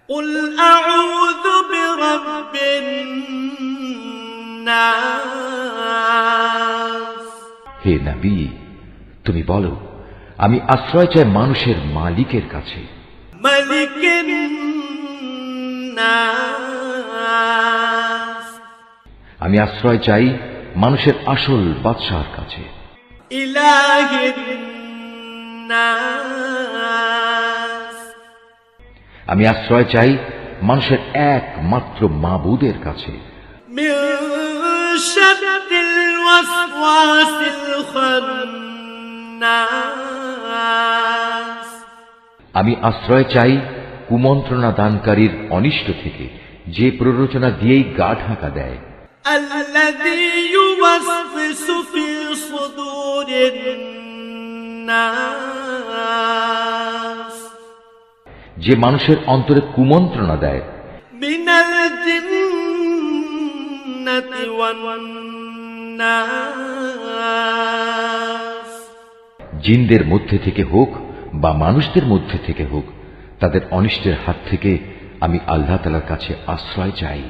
قل أعوذ برب الناس হে নবী, তুমি বলো, আমি আশ্রয় চাই মানুষের মালিকের কাছে। ملك الناس আমি আশ্রয় চাই মানুষের আসল বাদশাহর কাছে। إله الناس আমি আশ্রয় চাই মানুষের একমাত্র মাবুদের কাছে। من شر الوسواس الخناس আমি আশ্রয় চাই কুমন্ত্রণা দানকারীর অনিষ্ট থেকে, যে প্ররোচনা দিয়েই গা ঢাকা দেয়। الذي يوسوس في صدور الناس যে মানুষের অন্তরে কুমন্ত্রণা দেয়। من الجنة والناس জিনদের মধ্যে থেকে হোক বা মানুষদের মধ্যে থেকে হোক, তাদের অনিষ্টের হাত থেকে আমি আল্লাহ তাআলার কাছে আশ্রয় চাই।